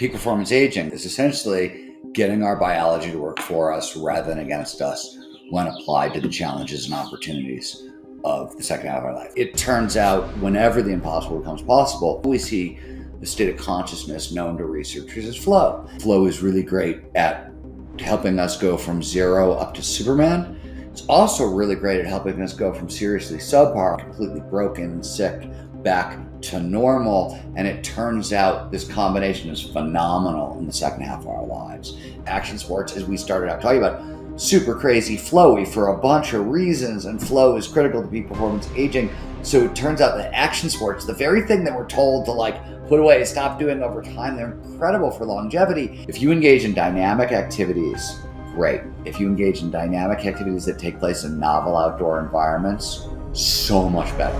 Peak performance aging is essentially getting our biology to work for us rather than against us when applied to the challenges and opportunities of the second half of our life. It turns out whenever the impossible becomes possible, we see the state of consciousness known to researchers as flow. Flow is really great at helping us go from zero up to Superman. It's also really great at helping us go from seriously subpar, completely broken and sick, back to normal. And it turns out this combination is phenomenal in the second half of our lives. Action sports, as we started out talking about, super crazy flowy for a bunch of reasons, and flow is critical to peak performance aging. So it turns out that action sports, the very thing that we're told to put away, stop doing over time, they're incredible for longevity. If you engage in dynamic activities, great. If you engage in dynamic activities that take place in novel outdoor environments, so much better.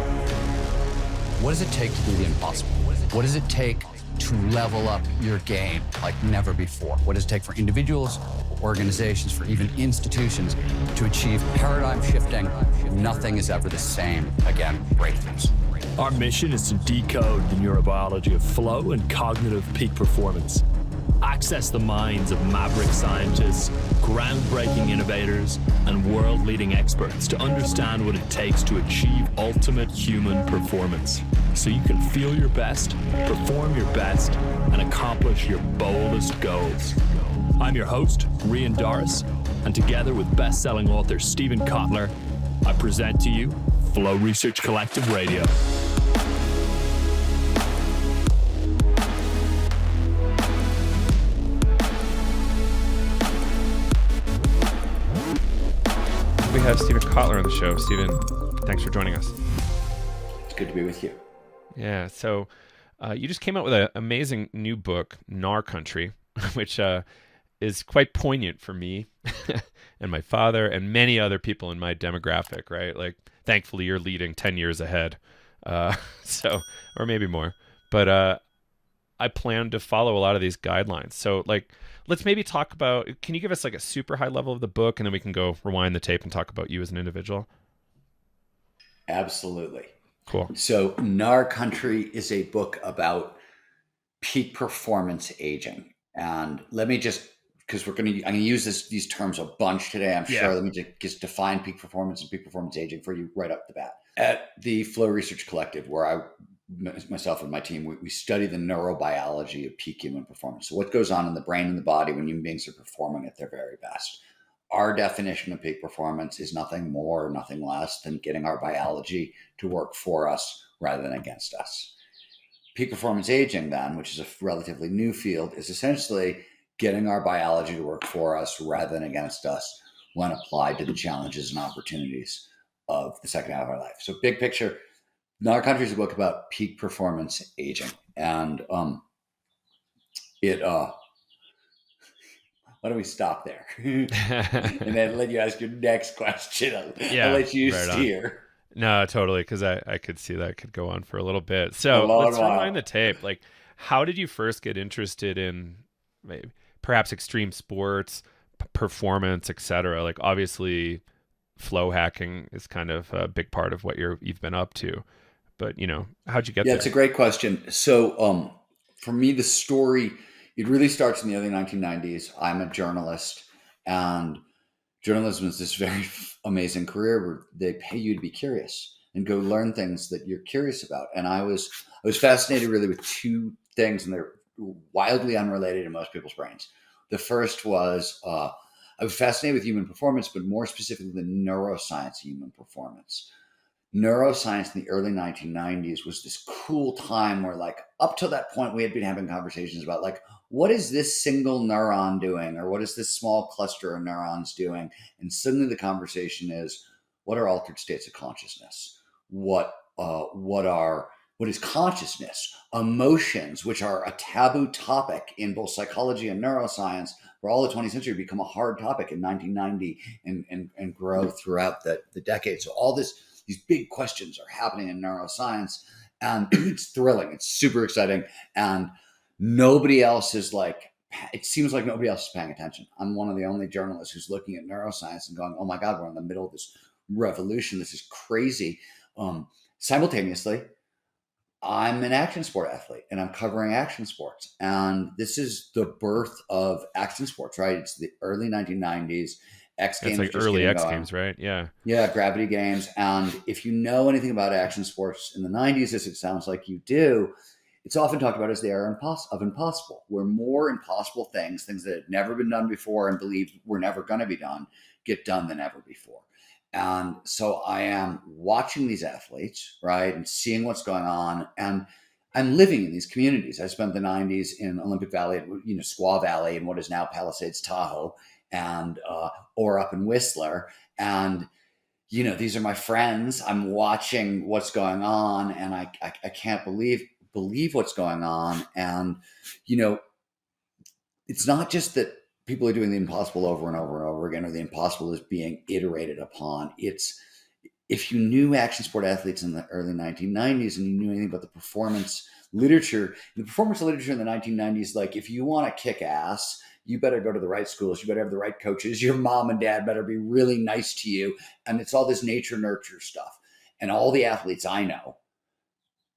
What does it take to do the impossible? What does it take to level up your game like never before? What does it take for individuals, organizations, for even institutions to achieve paradigm shifting? Nothing is ever the same again, breakthroughs. Our mission is to decode the neurobiology of flow and cognitive peak performance. Access the minds of maverick scientists, groundbreaking innovators, and world-leading experts to understand what it takes to achieve ultimate human performance, so you can feel your best, perform your best, and accomplish your boldest goals. I'm your host, Rian Doris, and together with best-selling author Stephen Kotler, I present to you Flow Research Collective Radio. We have Stephen Kotler on the show. Stephen, thanks for joining us. It's good to be with you. Yeah, so you just came out with an amazing new book, Gnar Country, which is quite poignant for me and my father and many other people in my demographic, right? Like, thankfully, you're leading 10 years ahead, or maybe more. But I plan to follow a lot of these guidelines. So, let's maybe talk about, can you give us a super high level of the book, and then we can go rewind the tape and talk about you as an individual? Absolutely. Cool. So Gnar Country is a book about peak performance aging. And let me just, because I'm going to use these terms a bunch today, I'm sure. Let me just define peak performance and peak performance aging for you right up the bat. At the Flow Research Collective, where myself and my team, we study the neurobiology of peak human performance. So what goes on in the brain and the body when human beings are performing at their very best. Our definition of peak performance is nothing more, nothing less than getting our biology to work for us rather than against us. Peak performance aging, then, which is a relatively new field, is essentially getting our biology to work for us rather than against us when applied to the challenges and opportunities of the second half of our life. So big picture, Gnar Country is a book about peak performance aging. And why don't we stop there? And then let you ask your next question. I'll let you steer. No, totally, because I could see that could go on for a little bit. So let's rewind the tape. How did you first get interested in perhaps extreme sports, performance, etc.? Obviously, flow hacking is kind of a big part of what you've been up to. But, how'd you get there? Yeah, it's a great question. So for me, the story, it really starts in the early 1990s. I'm a journalist, and journalism is this very amazing career where they pay you to be curious and go learn things that you're curious about. And I was fascinated really with two things, and they're wildly unrelated in most people's brains. The first was I was fascinated with human performance, but more specifically the neuroscience of human performance. Neuroscience in the early 1990s was this cool time where up to that point, we had been having conversations about what is this single neuron doing? Or what is this small cluster of neurons doing? And suddenly the conversation is, what are altered states of consciousness? What is consciousness? Emotions, which are a taboo topic in both psychology and neuroscience, for all the 20th century become a hard topic in 1990 and grow throughout the decade. So all these big questions are happening in neuroscience, and it's thrilling. It's super exciting. And nobody else is it seems like nobody else is paying attention. I'm one of the only journalists who's looking at neuroscience and going, oh my God, we're in the middle of this revolution. This is crazy. Simultaneously, I'm an action sport athlete and I'm covering action sports. And this is the birth of action sports, right? It's the early 1990s. X That's Games like just early getting X going. Games, right? Yeah. Yeah, Gravity Games. And if you know anything about action sports in the 90s, as it sounds like you do, it's often talked about as the era of impossible, where more impossible things that had never been done before and believed were never going to be done, get done than ever before. And so I am watching these athletes, right, and seeing what's going on. And I'm living in these communities. I spent the 90s in Olympic Valley, Squaw Valley, and what is now Palisades, Tahoe, and or up in Whistler. And these are my friends. I'm watching what's going on, and I can't believe what's going on. And you know, it's not just that people are doing the impossible over and over and over again, or the impossible is being iterated upon. It's if you knew action sport athletes in the early 1990s and you knew anything about the performance literature, in the 1990s, like if you want to kick ass, you better go to the right schools. You better have the right coaches. Your mom and dad better be really nice to you. And it's all this nature nurture stuff. And all the athletes I know,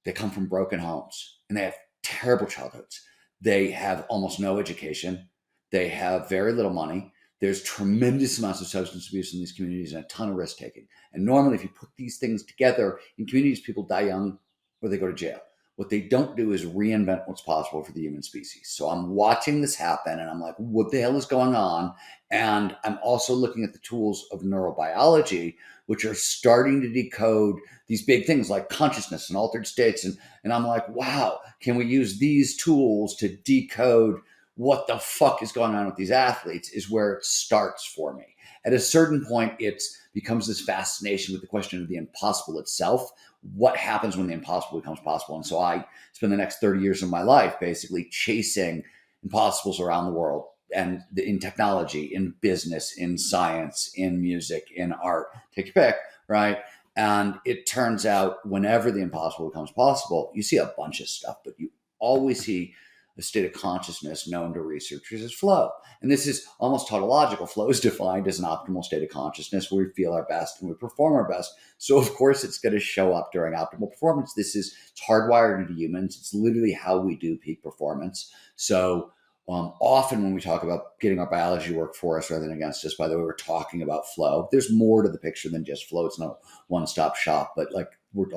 they come from broken homes and they have terrible childhoods. They have almost no education. They have very little money. There's tremendous amounts of substance abuse in these communities and a ton of risk taking. And normally, if you put these things together in communities, people die young or they go to jail. What they don't do is reinvent what's possible for the human species. So I'm watching this happen and I'm like, what the hell is going on? And I'm also looking at the tools of neurobiology, which are starting to decode these big things like consciousness and altered states. And I'm like, wow, can we use these tools to decode what the fuck is going on with these athletes is where it starts for me. At a certain point, it becomes this fascination with the question of the impossible itself. What happens when the impossible becomes possible? And so I spend the next 30 years of my life basically chasing impossibles around the world and in technology, in business, in science, in music, in art, take your pick, right? And it turns out whenever the impossible becomes possible, you see a bunch of stuff, but you always see a state of consciousness known to researchers as flow. And this is almost tautological. Flow is defined as an optimal state of consciousness where we feel our best and we perform our best. So of course it's going to show up during optimal performance. It's hardwired into humans. It's literally how we do peak performance. So often when we talk about getting our biology to work for us rather than against us, by the way, we're talking about flow. There's more to the picture than just flow. It's not a one-stop shop, but like we're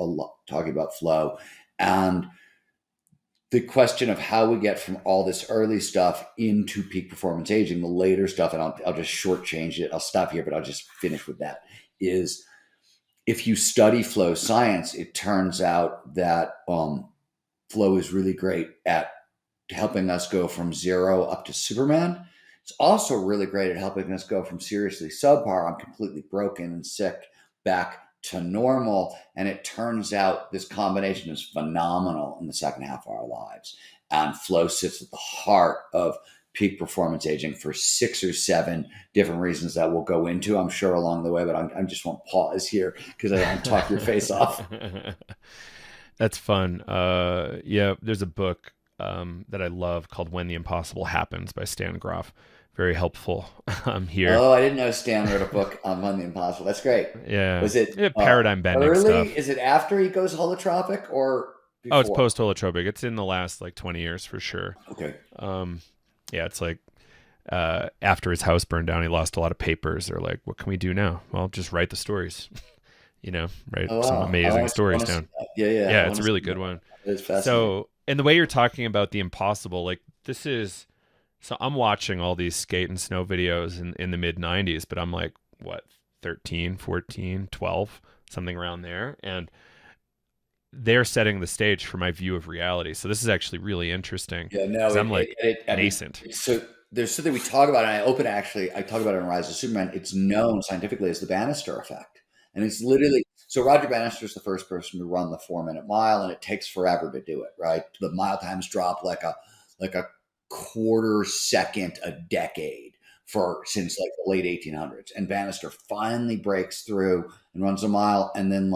talking about flow. And the question of how we get from all this early stuff into peak performance aging, the later stuff, and I'll just shortchange it. I'll stop here, but I'll just finish with that, is if you study flow science, it turns out that flow is really great at helping us go from zero up to Superman. It's also really great at helping us go from seriously subpar, I'm completely broken and sick, back to normal. And it turns out this combination is phenomenal in the second half of our lives. And flow sits at the heart of peak performance aging for 6 or 7 different reasons that we'll go into, I'm sure, along the way. But I just won't pause here because I don't want to talk your face off. That's fun. Yeah, there's a book that I love called When the Impossible Happens by Stan Groff. Very helpful here. Oh, I didn't know Stan wrote a book on the impossible. That's great. Yeah. Was it paradigm bending early? stuff? Is it after he goes holotropic or before? Oh, it's post holotropic. It's in the last 20 years for sure. Okay. Yeah, it's like after his house burned down, he lost a lot of papers. They're like, what can we do now? Well, just write the stories. Write some amazing stories down. Yeah, it's a really good one. It's fascinating. So, and the way you're talking about the impossible, this is. So I'm watching all these skate and snow videos in the mid 90s, but I'm like, what, 13, 14, 12, something around there. And they're setting the stage for my view of reality. So this is actually really interesting. Yeah, no, I'm nascent. So there's something we talk about, and I talk about it in Rise of Superman. It's known scientifically as the Bannister Effect. And it's literally, so Roger Bannister is the first person to run the 4-minute mile, and it takes forever to do it, right? The mile times drop like a quarter second a decade since the late 1800s. And Bannister finally breaks through and runs a mile, and then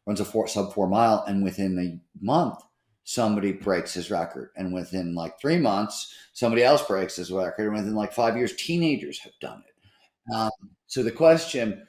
runs a sub 4 mile, and within a month somebody breaks his record, and within 3 months somebody else breaks his record, and within 5 years teenagers have done it. So the question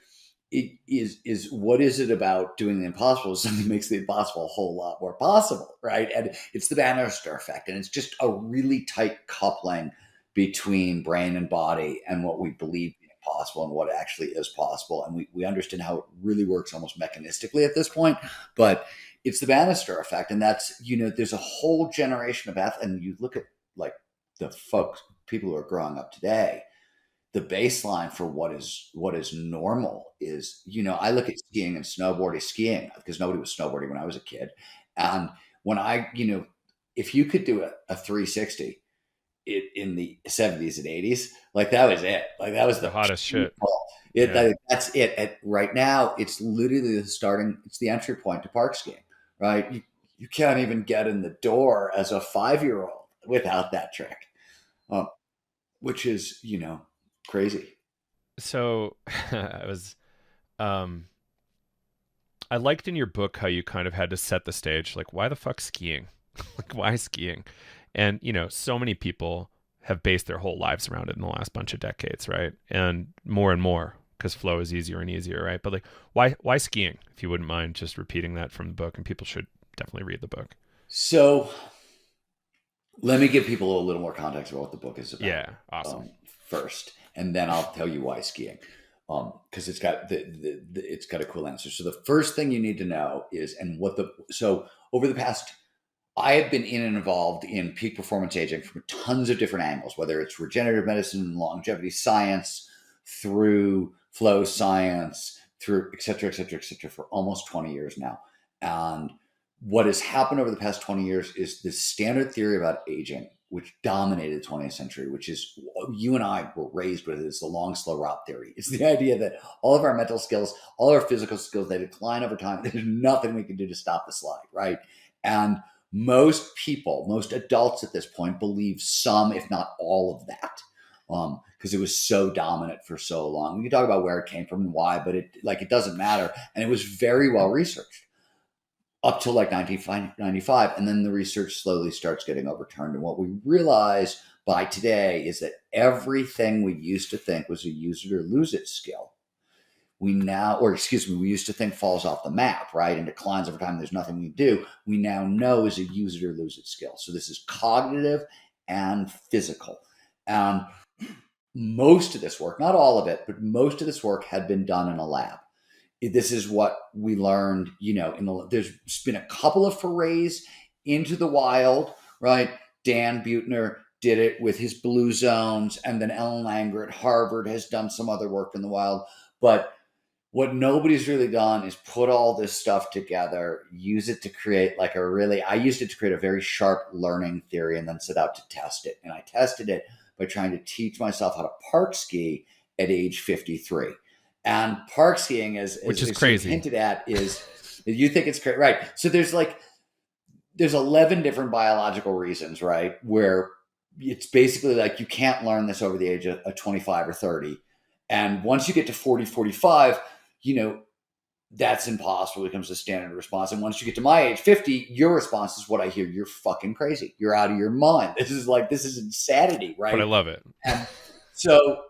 it is what is it about doing the impossible? Something makes the impossible a whole lot more possible, right? And it's the Bannister Effect, and it's just a really tight coupling between brain and body and what we believe is possible and what actually is possible. And we understand how it really works almost mechanistically at this point, but it's the Bannister Effect, and that's, there's a whole generation of athletes, and you look at like the folks, people who are growing up today, the baseline for what is normal is, I look at skiing and skiing because nobody was snowboarding when I was a kid. And when if you could do a 360 in the 70s and 80s, like that was it. Like that was The hottest shit. That's it. Right now, it's literally it's the entry point to park skiing, right? You can't even get in the door as a 5-year-old without that trick, which is, crazy. So I was, I liked in your book how you kind of had to set the stage, like, why the fuck skiing? Like, why skiing? And, so many people have based their whole lives around it in the last bunch of decades, right? And more, because flow is easier and easier, right? But like, why skiing? If you wouldn't mind just repeating that from the book, and people should definitely read the book. So let me give people a little more context about what the book is about. Yeah, awesome. First, and then I'll tell you why skiing, because it's got it's got a cool answer. So the first thing you need to know is, so over the past, I have been in and involved in peak performance aging from tons of different angles, whether it's regenerative medicine, longevity science, through flow science, through et cetera, for almost 20 years now. And what has happened over the past 20 years is this standard theory about aging, which dominated the 20th century, which is, you and I were raised with, is the long, slow rot theory. It's the idea that all of our mental skills, all our physical skills, they decline over time. There's nothing we can do to stop the slide, right? And most people, most adults at this point, believe some, if not all of that, because it was so dominant for so long. We can talk about where it came from and why, but it doesn't matter. And it was very well researched up till like 1995. And then the research slowly starts getting overturned. And what we realize by today is that everything we used to think was a use it or lose it skill, we used to think falls off the map, right? And declines over time. There's nothing we do. We now know is a use it or lose it skill. So this is cognitive and physical. And most of this work, not all of it, but most of this work had been done in a lab. This is what we learned, there's been a couple of forays into the wild, right? Dan Buettner did it with his blue zones, and then Ellen Langer at Harvard has done some other work in the wild. But what nobody's really done is put all this stuff together, use it to create I used it to create a very sharp learning theory and then set out to test it. And I tested it by trying to teach myself how to park ski at age 53. And park skiing, which is crazy, hinted at, is you think it's crazy, right? So there's 11 different biological reasons, right, where it's basically like you can't learn this over the age of 25 or 30, and once you get to 40, 45, that's impossible. It becomes a standard response. And once you get to my age, 50, your response is what I hear: you're fucking crazy. You're out of your mind. This is insanity, right? But I love it. And so.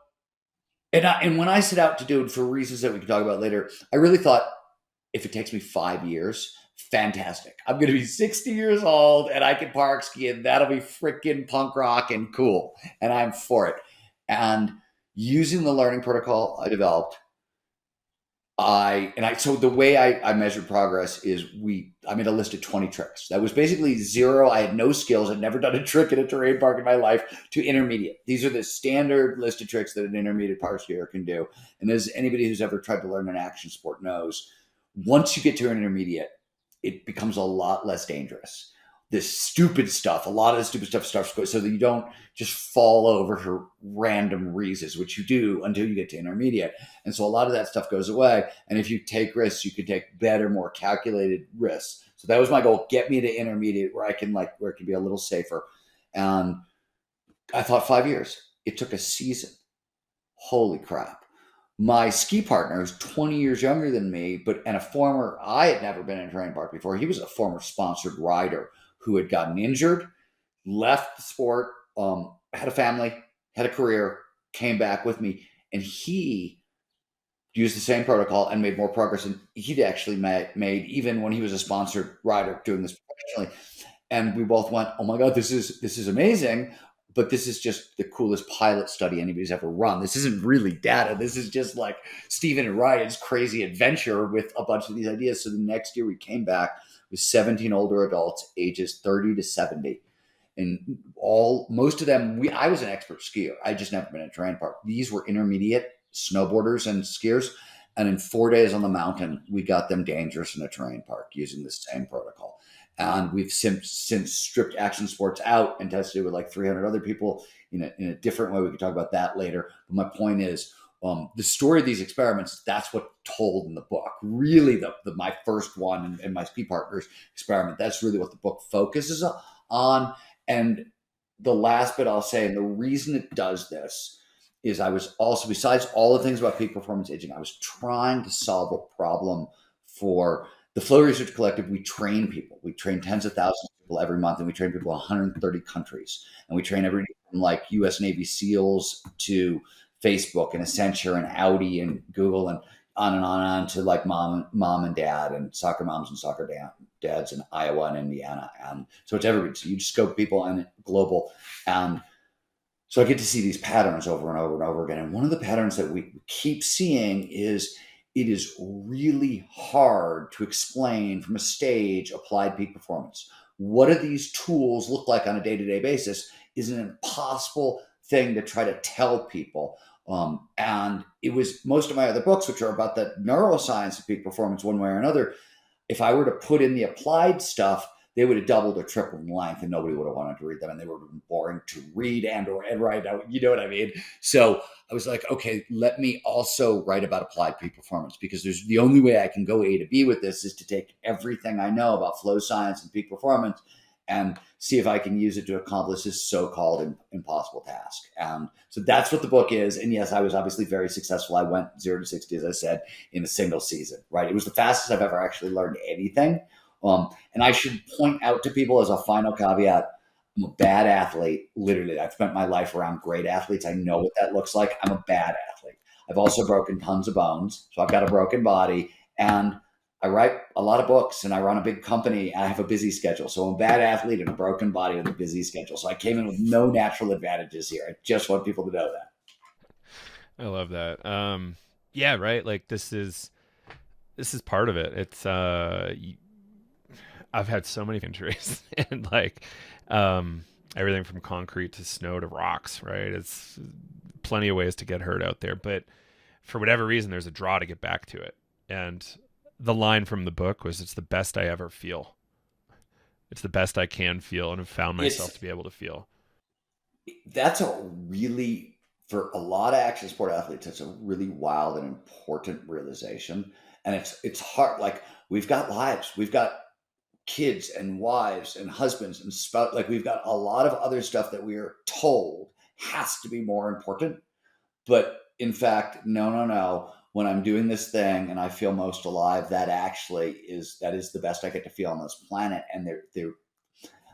And when I set out to do it for reasons that we can talk about later, I really thought, if it takes me 5 years, fantastic. I'm going to be 60 years old and I can park ski, and that'll be freaking punk rock and cool. And I'm for it. And using the learning protocol I developed, so the way I measured progress is I made a list of 20 tricks. That was basically zero. I had no skills. I'd never done a trick in a terrain park in my life, to intermediate. These are the standard list of tricks that an intermediate park skier can do. And as anybody who's ever tried to learn an action sport knows, once you get to an intermediate, it becomes a lot less dangerous. A lot of the stupid stuff starts so that you don't just fall over for random reasons, which you do until you get to intermediate. And so a lot of that stuff goes away. And if you take risks, you can take better, more calculated risks. So that was my goal: get me to intermediate where it can be a little safer. And I thought 5 years. It took a season. Holy crap. My ski partner, who's 20 years younger than me, I had never been in a terrain park before. He was a former sponsored rider who had gotten injured, left the sport, had a family, had a career, came back with me. And he used the same protocol and made more progress than he'd actually made even when he was a sponsored rider doing this professionally. And we both went, "Oh my god, this is amazing!" But this is just the coolest pilot study anybody's ever run. This isn't really data. This is just like Stephen and Ryan's crazy adventure with a bunch of these ideas. So the next year we came back with 17 older adults, ages 30 to 70, and most of them, I was an expert skier. I just never been in a terrain park. These were intermediate snowboarders and skiers, and in 4 days on the mountain we got them dangerous in a terrain park using the same protocol. And we've since stripped action sports out and tested it with like 300 other people in a different way. We can talk about that later, but my point is, the story of these experiments, that's what told in the book. Really, my first one and my ski partners experiment, that's really what the book focuses on. And the last bit I'll say, and the reason it does this is I was also, besides all the things about peak performance aging, I was trying to solve a problem for the Flow Research Collective. We train people. We train tens of thousands of people every month, and we train people in 130 countries. And we train everything from like US Navy SEALs to Facebook and Accenture and Audi and Google and on and on to like mom and dad and soccer moms and soccer dads in Iowa and Indiana. And so it's everybody. So you just scope people and global. And so I get to see these patterns over and over and over again. And one of the patterns that we keep seeing is it is really hard to explain from a stage applied peak performance. What do these tools look like on a day-to-day basis is an impossible thing to try to tell people. And it was most of my other books, which are about the neuroscience of peak performance one way or another. If I were to put in the applied stuff, they would have doubled or tripled in length and nobody would have wanted to read them. And they would have been boring to read and write out. You know what I mean? So I was like, okay, let me also write about applied peak performance, because there's the only way I can go A to B with this is to take everything I know about flow science and peak performance and see if I can use it to accomplish this so-called impossible task. And so that's what the book is. And yes, I was obviously very successful. I went 0 to 60, as I said, in a single season, right? It was the fastest I've ever actually learned anything. And I should point out to people as a final caveat, I'm a bad athlete. Literally, I've spent my life around great athletes. I know what that looks like. I'm a bad athlete. I've also broken tons of bones. So I've got a broken body. And I write a lot of books and I run a big company. And I have a busy schedule. So I'm a bad athlete and a broken body with a busy schedule. So I came in with no natural advantages here. I just want people to know that. I love that. Yeah, right. Like this is part of it. It's I've had so many injuries and like everything from concrete to snow to rocks, right? It's plenty of ways to get hurt out there, but for whatever reason, there's a draw to get back to it. And the line from the book was, "It's the best I ever feel. It's the best I can feel and have found myself to be able to feel." That's a really, for a lot of action sport athletes, it's a really wild and important realization. And it's hard. Like, we've got lives, we've got kids and wives and husbands and spouse. Like, we've got a lot of other stuff that we are told has to be more important. But in fact, no. When I'm doing this thing and I feel most alive, that is the best I get to feel on this planet. And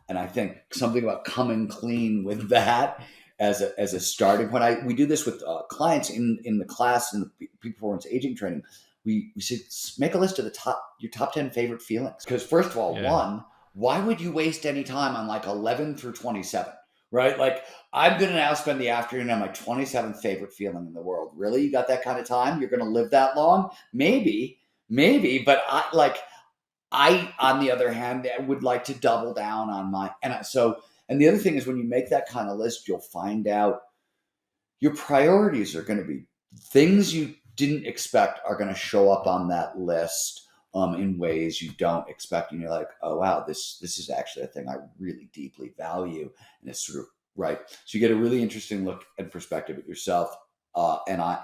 and I think something about coming clean with that as a starting point. We do this with clients in the class in the peak performance aging training. We should make a list of your top 10 favorite feelings. Because first of all, one, why would you waste any time on like 11 through 27, right? Like, I'm going to now spend the afternoon on my 27th favorite feeling in the world. Really? You got that kind of time? You're going to live that long? Maybe, but I, on the other hand, I would like to double down on and the other thing is, when you make that kind of list, you'll find out your priorities are going to be things you didn't expect are going to show up on that list in ways you don't expect. And you're like, oh, wow, this is actually a thing I really deeply value. And it's sort of right. So you get a really interesting look and perspective at yourself. And I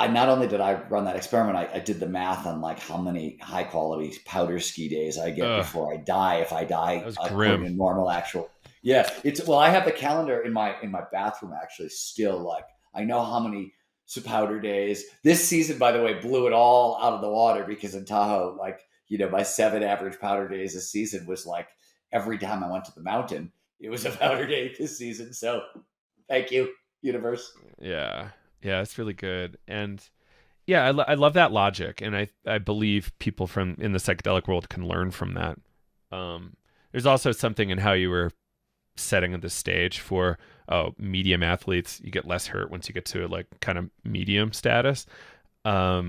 not only did I run that experiment, I did the math on like how many high quality powder ski days I get before I die. If I die according to normal actual. Yeah. I have the calendar in my bathroom actually still. Like, I know how many powder days. This season, by the way, blew it all out of the water, because in Tahoe, like, my 7 average powder days this season was like every time I went to the mountain, it was a powder day this season. So thank you, universe. Yeah. Yeah, it's really good. And yeah, I love that logic, and I believe people from in the psychedelic world can learn from that. There's also something in how you were setting the stage for medium athletes. You get less hurt once you get to like kind of medium status. I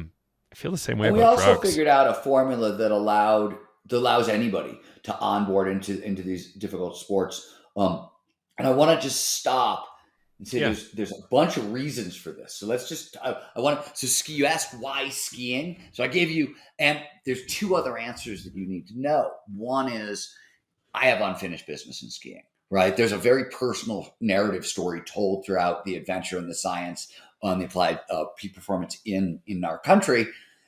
feel the same way And we about also drugs. figured out a formula that allows anybody to onboard into these difficult sports. And I want to just stop and say Yeah. there's a bunch of reasons for this. So let's just I want to so ski. You asked why skiing. So I gave you, and there's two other answers that you need to know. One is I have unfinished business in skiing, right? There's a very personal narrative story told throughout the adventure and the science on the applied peak performance in our country.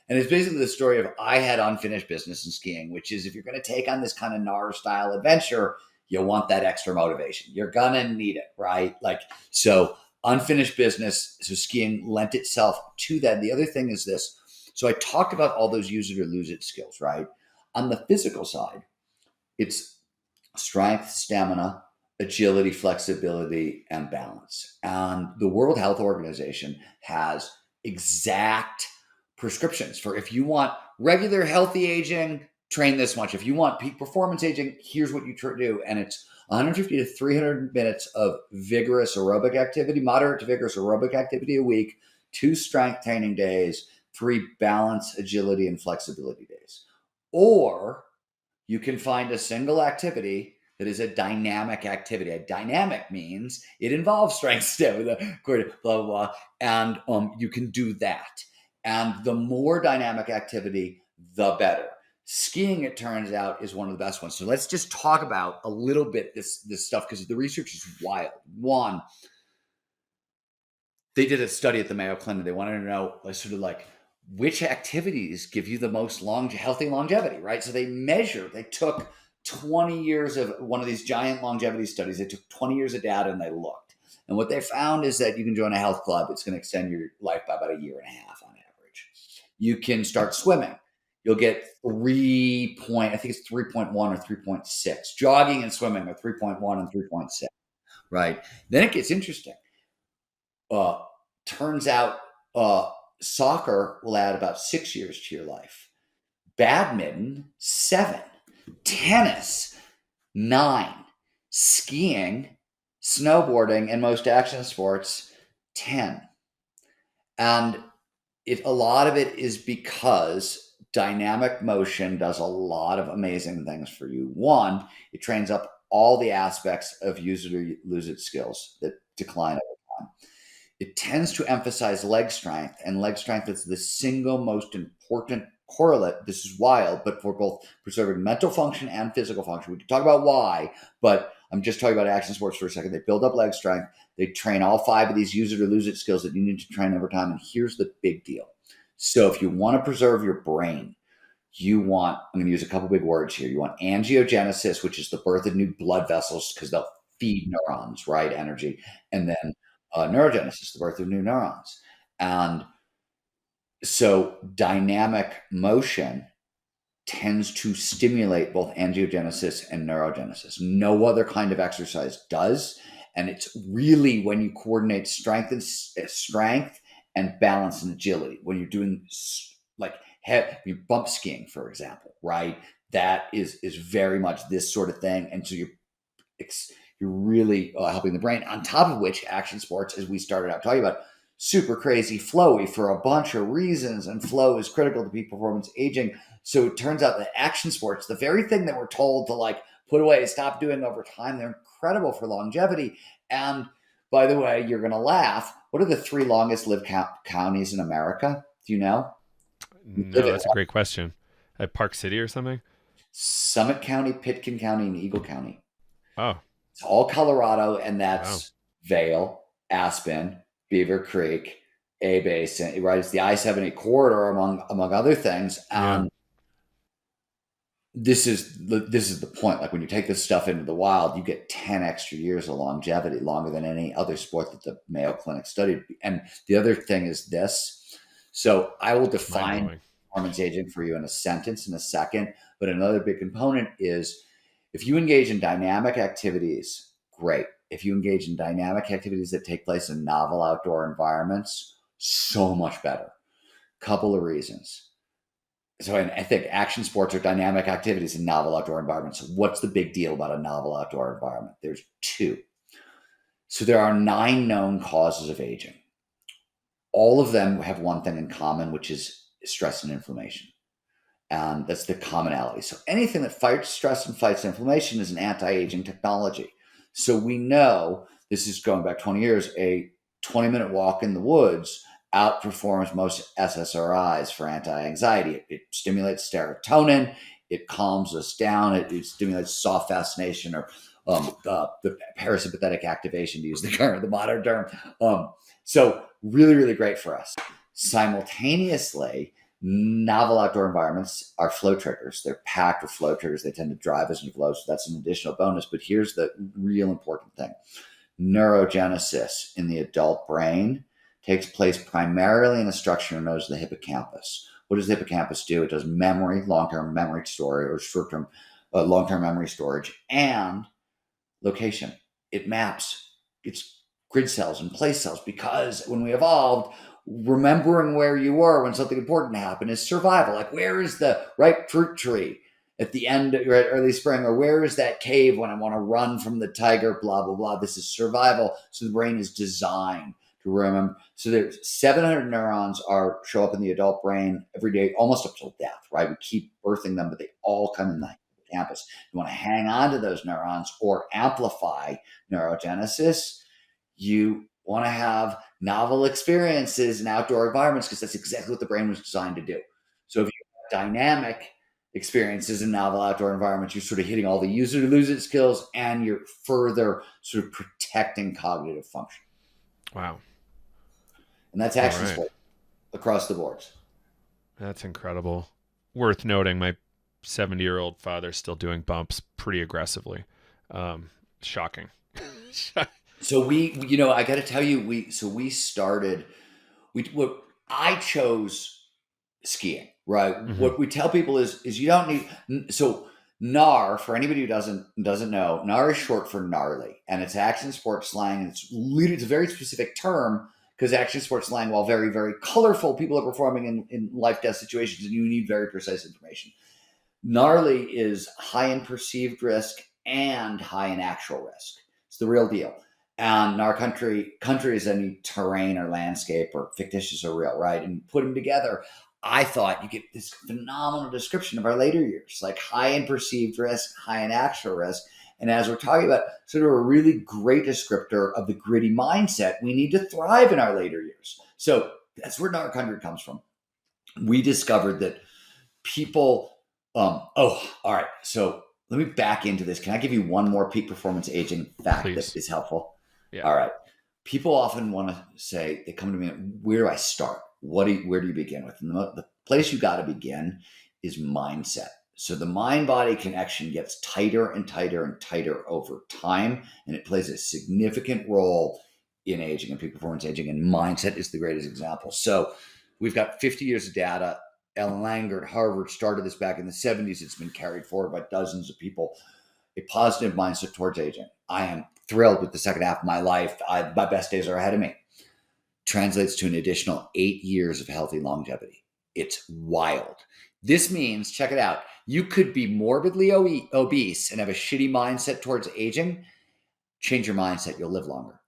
And it's basically the story of I had unfinished business in skiing, which is if you're going to take on this kind of Gnar style adventure, you want that extra motivation. You're going to need it, right? Like, so unfinished business. So skiing lent itself to that. The other thing is this. So I talked about all those use it or lose it skills, right? On the physical side, it's strength, stamina, agility, flexibility, and balance. And the World Health Organization has exact prescriptions for if you want regular healthy aging, train this much. If you want peak performance aging, here's what you do. And it's 150 to 300 minutes of vigorous aerobic activity, moderate to vigorous aerobic activity a week, 2 strength training days, 3 balance, agility, and flexibility days. Or you can find a single activity that is a dynamic activity. A dynamic means it involves strength, stamina, blah, blah, blah. And you can do that. And the more dynamic activity, the better. Skiing, it turns out, is one of the best ones. So let's just talk about a little bit this stuff because the research is wild. One, they did a study at the Mayo Clinic. They wanted to know sort of like which activities give you the most healthy longevity, right? So they took 20 years of one of these giant longevity studies. They took 20 years of data and they looked. And what they found is that you can join a health club. It's going to extend your life by about a year and a half on average. You can start swimming. You'll get I think it's 3.1 or 3.6. Jogging and swimming are 3.1 and 3.6, right? Then it gets interesting. Turns out soccer will add about 6 years to your life. Badminton, 7. Tennis, 9. Skiing, snowboarding, and most action sports, 10. And a lot of it is because dynamic motion does a lot of amazing things for you. One, it trains up all the aspects of use it or lose it skills that decline over time. It tends to emphasize leg strength, and leg strength is the single most important correlate. This is wild, but for both preserving mental function and physical function. We can talk about why, but I'm just talking about action sports for a second. They build up leg strength. They train all 5 of these use it or lose it skills that you need to train over time. And here's the big deal. So if you want to preserve your brain, I'm going to use a couple big words here. You want angiogenesis, which is the birth of new blood vessels because they'll feed neurons, right? Energy. And then neurogenesis, the birth of new neurons. And so dynamic motion tends to stimulate both angiogenesis and neurogenesis. No other kind of exercise does. And it's really when you coordinate strength and balance and agility. When you're doing like you bump skiing, for example, right? That is very much this sort of thing. And so you're really helping the brain. On top of which, action sports, as we started out talking about, super crazy flowy for a bunch of reasons. And flow is critical to peak performance aging. So it turns out that action sports, the very thing that we're told to like put away, stop doing over time, they're incredible for longevity. And by the way, you're going to laugh. What are the 3 longest lived counties in America? Do you know? No, that's a great question. At Park City or something? Summit County, Pitkin County, and Eagle County. Oh. It's all Colorado, and that's Wow. Vail, Aspen, Beaver Creek, A Basin, right? It's the I-70 corridor among other things. And this is the point. Like when you take this stuff into the wild, you get 10 extra years of longevity, longer than any other sport that the Mayo Clinic studied. And the other thing is this. So I will define performance aging for you in a sentence in a second. But another big component is if you engage in dynamic activities, great. if you engage in dynamic activities that take place in novel outdoor environments, so much better. Couple of reasons. So I think action sports are dynamic activities in novel outdoor environments. So what's the big deal about a novel outdoor environment? There's two. So there are 9 known causes of aging. All of them have one thing in common, which is stress and inflammation. And that's the commonality. So anything that fights stress and fights inflammation is an anti-aging technology. So we know, this is going back 20 years, a 20-minute walk in the woods outperforms most SSRIs for anti-anxiety. It stimulates serotonin, it calms us down, it stimulates soft fascination, or the parasympathetic activation, to use the modern term. So really, really great for us. Simultaneously, novel outdoor environments are flow triggers. They're packed with flow triggers. They tend to drive us into flow, so that's an additional bonus. But here's the real important thing. Neurogenesis in the adult brain takes place primarily in a structure known as the hippocampus. What does the hippocampus do? It does memory, long-term memory storage, or short-term, long-term memory storage, and location. It maps. It's grid cells and place cells, because when we evolved, remembering where you were when something important happened is survival. Like, where is the ripe fruit tree at the end, or at early spring, or where is that cave when I want to run from the tiger, blah, blah, blah. This is survival. So the brain is designed to remember. So there's 700 neurons show up in the adult brain every day, almost up till death, right? We keep birthing them, but they all come in the hippocampus. You want to hang on to those neurons or amplify neurogenesis. You want to have novel experiences in outdoor environments, because that's exactly what the brain was designed to do. So if you have dynamic experiences in novel outdoor environments, you're sort of hitting all the use it or lose it skills, and you're further sort of protecting cognitive function. Wow. And that's action sport across the boards. That's incredible. Worth noting, my 70-year-old father's still doing bumps pretty aggressively. Shocking. So I got to tell you, I chose skiing, right? Mm-hmm. What we tell people is you don't need, so Gnar, for anybody who doesn't know, Gnar is short for gnarly, and it's action sports slang. It's a very specific term, because action sports slang, while very, very colorful, people are performing in life-death situations, and you need very precise information. Gnarly is high in perceived risk and high in actual risk. It's the real deal. And Gnar Country is any terrain or landscape, or fictitious or real, right? And put them together, I thought you get this phenomenal description of our later years, like high in perceived risk, high in actual risk. And as we're talking about, sort of a really great descriptor of the gritty mindset we need to thrive in our later years. So that's where Gnar Country comes from. We discovered that people, all right. So let me back into this. Can I give you one more peak performance aging fact that is helpful? Yeah. All right. People often want to say, they come to me, where do I start? Where do you begin with? And the place you got to begin is mindset. So the mind-body connection gets tighter and tighter and tighter over time, and it plays a significant role in aging and peak performance aging, and mindset is the greatest example. So we've got 50 years of data. Ellen Langer at Harvard started this back in the 70s. It's been carried forward by dozens of people. A positive mindset towards aging. I am thrilled with the second half of my life. My best days are ahead of me. Translates to an additional 8 years of healthy longevity. It's wild. This means, check it out, you could be morbidly obese and have a shitty mindset towards aging. Change your mindset. You'll live longer.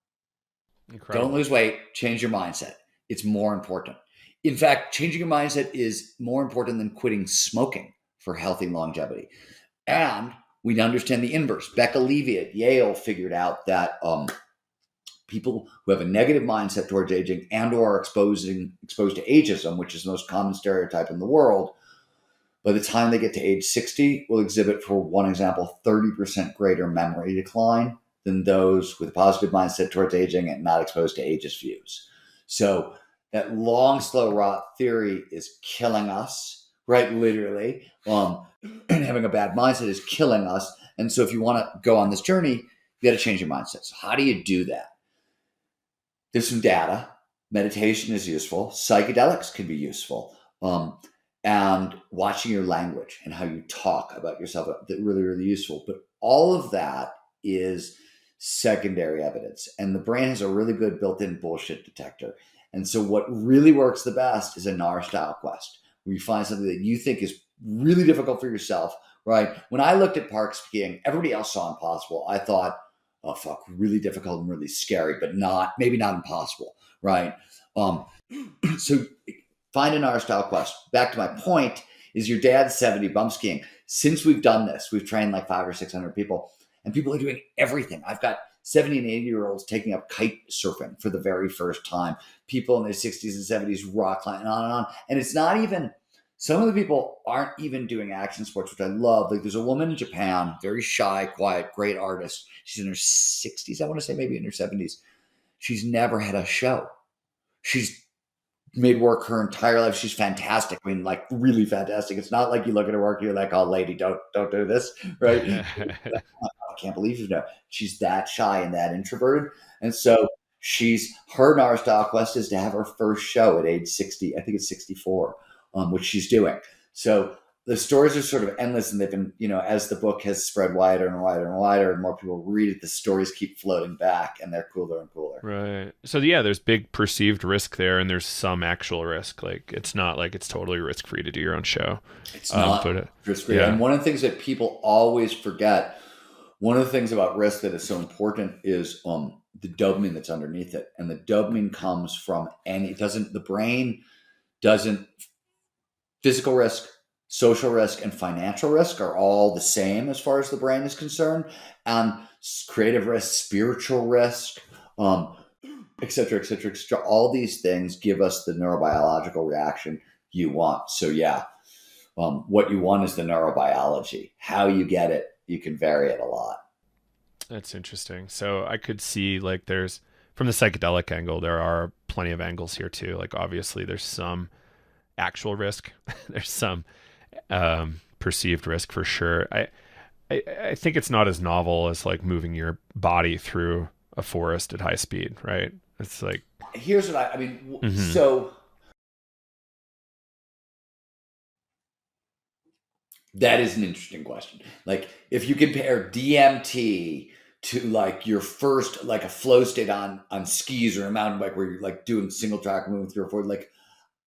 Incredible. Don't lose weight. Change your mindset. It's more important. In fact, changing your mindset is more important than quitting smoking for healthy longevity. And we understand the inverse. Becca Levy at Yale figured out that people who have a negative mindset towards aging and or are exposed to ageism, which is the most common stereotype in the world, by the time they get to age 60, will exhibit, for one example, 30% greater memory decline than those with a positive mindset towards aging and not exposed to ageist views. So that long, slow rot theory is killing us, right? Literally. And having a bad mindset is killing us. And so if you want to go on this journey, you got to change your mindset. So how do you do that? There's some data. Meditation is useful. Psychedelics can be useful. And watching your language and how you talk about yourself, really, really useful. But all of that is secondary evidence. And the brain has a really good built-in bullshit detector. And so what really works the best is a Gnar style quest, where you find something that you think is really difficult for yourself, right? When I looked at park skiing, everybody else saw impossible. I thought, oh fuck, really difficult and really scary, but maybe not impossible, right? So find an R style quest. Back to my point is your dad's 70 bump skiing. Since we've done this, we've trained like 500 or 600 people, and people are doing everything. I've got 70 and 80-year-olds taking up kite surfing for the very first time. People in their 60s and 70s rock climbing, on and on. And it's not even, some of the people aren't even doing action sports, which I love. Like there's a woman in Japan, very shy, quiet, great artist. She's in her 60s, I want to say maybe in her 70s. She's never had a show. She's made work her entire life. She's fantastic. I mean, like really fantastic. It's not like you look at her work and you're like, oh, lady, don't do this, right? I can't believe you know. She's that shy and that introverted. And so her Gnar style quest is to have her first show at age 60. I think it's 64, which she's doing. So the stories are sort of endless, and they've been, as the book has spread wider and wider and wider and more people read it, the stories keep floating back and they're cooler and cooler. Right. So yeah, there's big perceived risk there, and there's some actual risk. Like it's not like it's totally risk free to do your own show. It's not risk free. Yeah. And one of the things that people always forget, one of the things about risk that is so important is the dopamine that's underneath it. And the dopamine comes from the brain doesn't, physical risk, social risk, and financial risk are all the same as far as the brain is concerned. Creative risk, spiritual risk, et cetera, et cetera, et cetera. All these things give us the neurobiological reaction you want. So yeah, what you want is the neurobiology. How you get it, you can vary it a lot. That's interesting. So I could see like there's, from the psychedelic angle, there are plenty of angles here too. Like obviously there's some actual risk. There's some perceived risk for sure. I think it's not as novel as like moving your body through a forest at high speed, right? It's like, here's what I mean. So that is an interesting question. Like if you compare DMT to like your first, like a flow state on skis or a mountain bike where you're like doing single track moving through a forward, like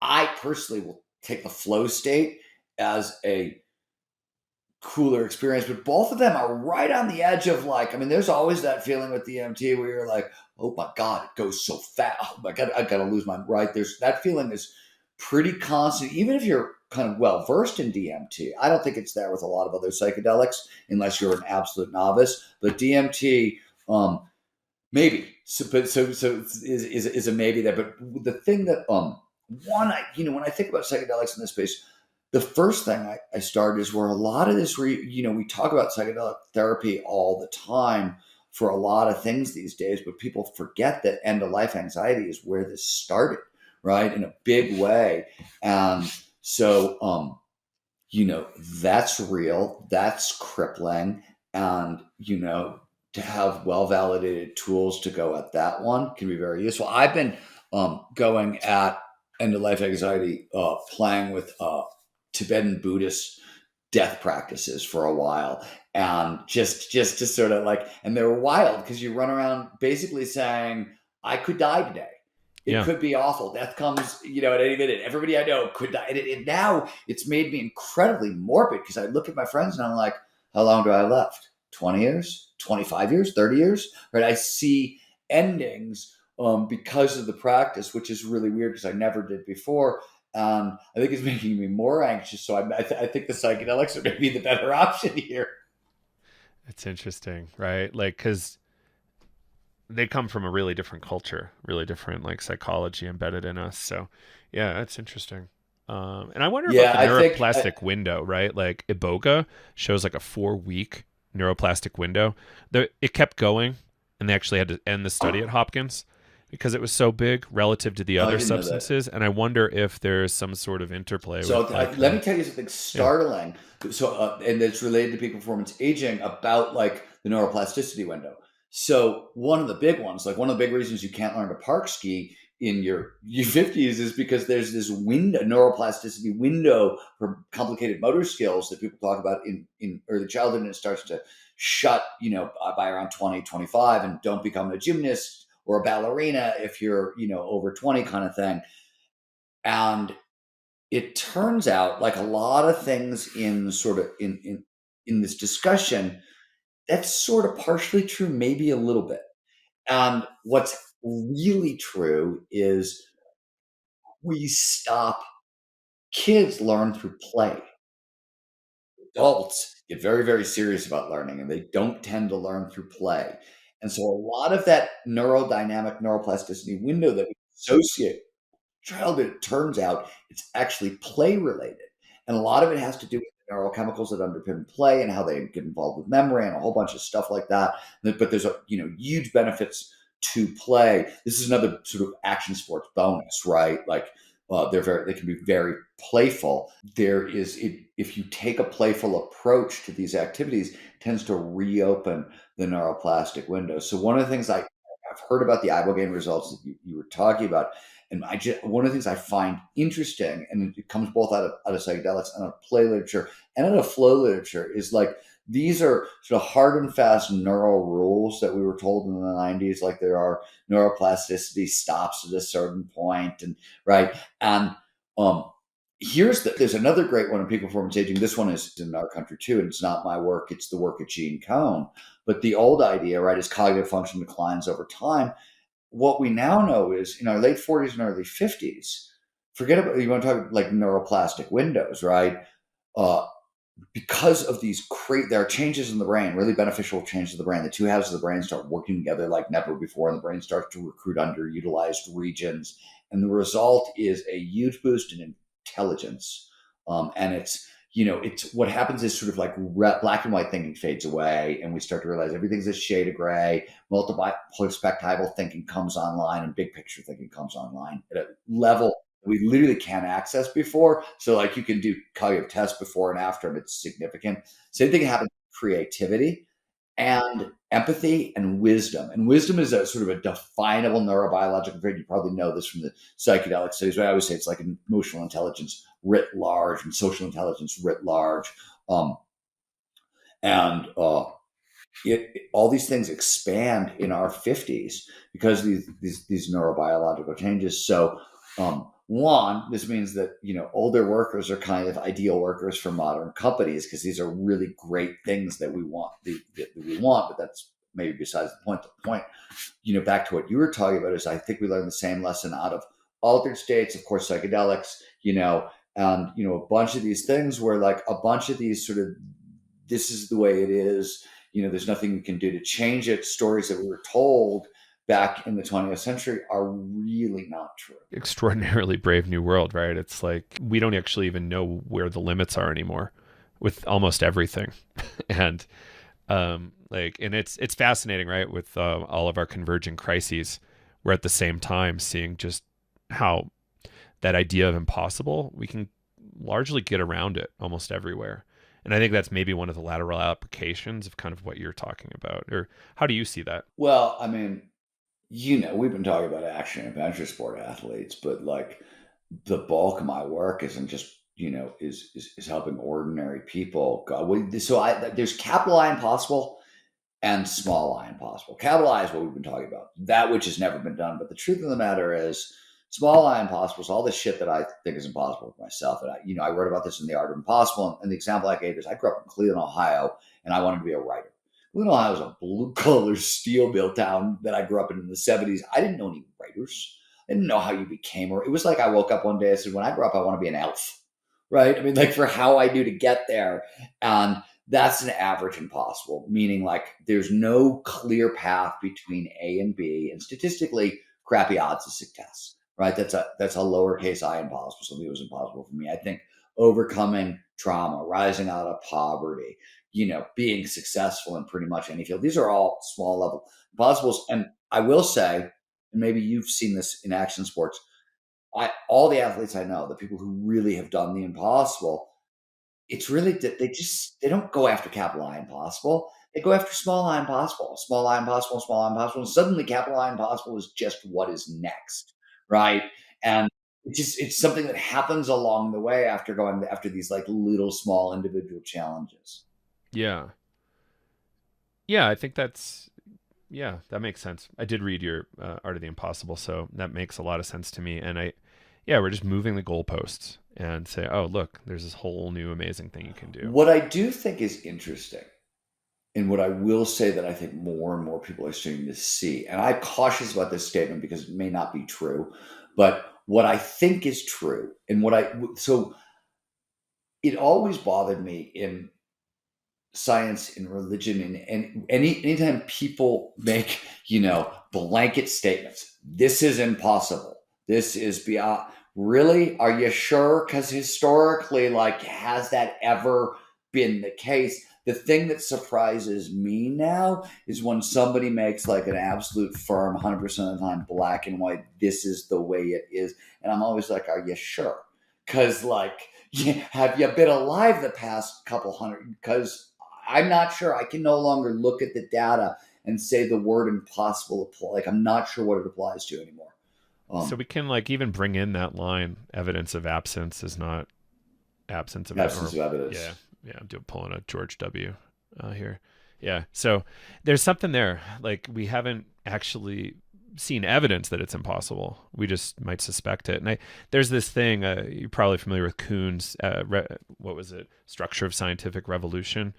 I personally will take the flow state as a cooler experience, but both of them are right on the edge of like, I mean, there's always that feeling with DMT where you're like, oh my God, it goes so fast. Oh my God, I gotta lose my, right? There's that feeling is pretty constant, even if you're kind of well versed in DMT. I don't think it's there with a lot of other psychedelics unless you're an absolute novice, but DMT, maybe. So is a maybe there. But the thing that, when I think about psychedelics in this space, the first thing I started is where a lot of this, we talk about psychedelic therapy all the time for a lot of things these days, but people forget that end of life anxiety is where this started, right? In a big way. And so, that's real, that's crippling. And, to have well-validated tools to go at that one can be very useful. I've been going at end-of-life anxiety, playing with Tibetan Buddhist death practices for a while, and just to sort of like, and they were wild because you run around basically saying, I could die today. It could be awful. Death comes, at any minute. Everybody I know could die. And now it's made me incredibly morbid because I look at my friends and I'm like, how long do I have left? 20 years, 25 years, 30 years, right? I see endings because of the practice, which is really weird because I never did before. I think it's making me more anxious. So I think the psychedelics are maybe the better option here. It's interesting, right? Like, because they come from a really different culture, really different like psychology embedded in us. So yeah, that's interesting. And I wonder about the neuroplastic window, right? Like Iboga shows like a 4-week neuroplastic window. It kept going, and they actually had to end the study at Hopkins because it was so big relative to the other substances. And I wonder if there's some sort of interplay. So let me tell you something startling. Yeah. So, and it's related to peak performance aging about like the neuroplasticity window. So one of the big ones, like one of the big reasons you can't learn to park ski in your 50s is because there's this window, neuroplasticity window for complicated motor skills that people talk about in early childhood, and it starts to shut, by around 20, 25, and don't become a gymnast or a ballerina if you're, over 20 kind of thing. And it turns out, like a lot of things in sort of in this discussion, that's sort of partially true, maybe a little bit. And what's really true is we stop kids learn through play. Adults get very, very serious about learning, and they don't tend to learn through play. And so a lot of that neurodynamic neuroplasticity window that we associate childhood, it turns out it's actually play related. And a lot of it has to do with the neurochemicals that underpin play and how they get involved with memory and a whole bunch of stuff like that. But there's huge benefits to play. This is another sort of action sports bonus, right? Like they can be very playful. If you take a playful approach to these activities, it tends to reopen the neuroplastic window. So one of the things I've heard about the ibogaine results that you were talking about, and one of the things I find interesting, and it comes both out of psychedelics and out of play literature and out of flow literature, is like these are sort of hard and fast neural rules that we were told in the 90s, like there are neuroplasticity stops at a certain point, and right. And there's another great one in peak performance aging. This one is in Gnar Country too, and it's not my work, it's the work of Gene Cohn. But the old idea, right, is cognitive function declines over time. What we now know is in our late 40s and early 50s, forget about, you want to talk like neuroplastic windows, right? Because of there are changes in the brain, really beneficial changes in the brain. The two halves of the brain start working together like never before, and the brain starts to recruit underutilized regions. And the result is a huge boost in intelligence. And it's what happens is sort of like black and white thinking fades away, and we start to realize everything's a shade of gray. Multiple perspectival thinking comes online, and big picture thinking comes online at a level we literally can't access before. So like you can do cognitive tests before and after, and it's significant. Same thing happens with creativity and empathy and wisdom. And wisdom is a sort of a definable neurobiological trait. You probably know this from the psychedelic studies, but I always say it's like emotional intelligence writ large and social intelligence writ large. And all these things expand in our 50s because of these neurobiological changes. So one, this means that older workers are kind of ideal workers for modern companies because these are really great things that we want. But that's maybe besides the point. The point, back to what you were talking about, is I think we learned the same lesson out of altered states, of course, psychedelics, and a bunch of these things where like a bunch of these sort of this is the way it is. There's nothing we can do to change it. Stories that we were told back in the 20th century are really not true. Extraordinarily brave new world, right? It's like we don't actually even know where the limits are anymore with almost everything. And and it's fascinating, right? With all of our converging crises, we're at the same time seeing just how that idea of impossible, we can largely get around it almost everywhere. And I think that's maybe one of the lateral applications of kind of what you're talking about. Or how do you see that? Well, I mean, we've been talking about action and adventure sport athletes, but like the bulk of my work isn't just, is helping ordinary people. There's capital I impossible and small I impossible. Capital I is what we've been talking about, that which has never been done. But the truth of the matter is, small I impossible is all the shit that I think is impossible for myself. And I wrote about this in The Art of Impossible. And the example I gave is I grew up in Cleveland, Ohio, and I wanted to be a writer. Cleveland, Ohio was a blue-collar steel mill town that I grew up in the 70s. I didn't know any writers. I didn't know how you became a. It was like I woke up one day and said, when I grow up, I want to be an elf, right? I mean, like for how I do to get there. And that's an average impossible, meaning like there's no clear path between A and B. And statistically, crappy odds of success, right? That's a lowercase I impossible. Something that was impossible for me. I think overcoming trauma, rising out of poverty, being successful in pretty much any field. These are all small level impossibles. And I will say, and maybe you've seen this in action sports, all the athletes I know, the people who really have done the impossible, it's really that they don't go after capital I impossible. They go after small I impossible, small I impossible, small I impossible. And suddenly capital I impossible is just what is next, right? And it's something that happens along the way after these like little small individual challenges. Yeah. Yeah, I think that makes sense. I did read your Art of the Impossible, so that makes a lot of sense to me. And we're just moving the goalposts and say, oh, look, there's this whole new amazing thing you can do. What I do think is interesting, and what I will say that I think more and more people are starting to see, and I'm cautious about this statement because it may not be true, but what I think is true, and so it always bothered me in science and religion and anytime people make blanket statements, this is impossible, this is beyond. Really, are you sure? Because historically, like, has that ever been the case? The thing that surprises me now is when somebody makes like an absolute firm 100% of the time black and white, this is the way it is, and I'm always like, are you sure? Because like, have you been alive the past couple hundred? Because I'm not sure. I can no longer look at the data and say the word impossible. Like, I'm not sure what it applies to anymore. So we can like even bring in that line: evidence of absence is not absence of Absence of evidence. I'm pulling a George W. Here. Yeah. So there's something there. Like, we haven't actually seen evidence that it's impossible. We just might suspect it. And there's this thing, you're probably familiar with Kuhn's, what was it? Structure of Scientific Revolution,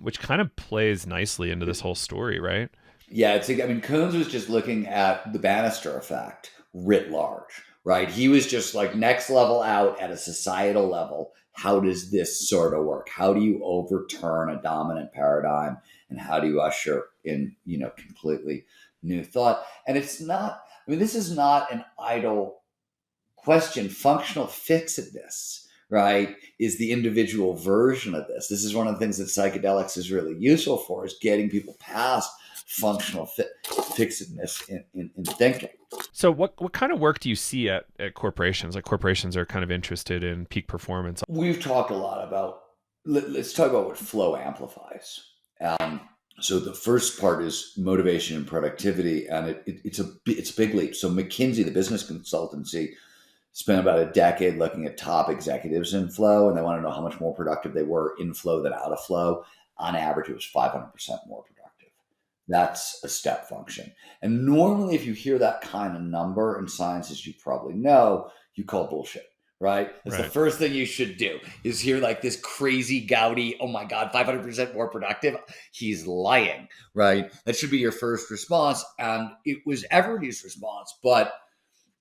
which kind of plays nicely into this whole story, right? Yeah, Kuhn's was just looking at the Bannister Effect writ large, right? He was just like next level out at a societal level. How does this sort of work? How do you overturn a dominant paradigm, and how do you usher in, completely new thought? And it's not, this is not an idle question. Functional fixedness, right, is the individual version of this. This is one of the things that psychedelics is really useful for, is getting people past functional fixedness in thinking. So what kind of work do you see at corporations? Like, corporations are kind of interested in peak performance. We've talked a lot about, let's talk about what flow amplifies. So the first part is motivation and productivity, and it's a big leap. So McKinsey, the business consultancy, spent about a decade looking at top executives in flow, and they want to know how much more productive they were in flow than out of flow. On average, it was 500% more productive. That's a step function. And normally, if you hear that kind of number in science, as you probably know, you call bullshit, right? That's right. The first thing you should do is hear like this crazy gaudy, oh my God, 500% more productive. He's lying, right? That should be your first response. And it was everybody's response, but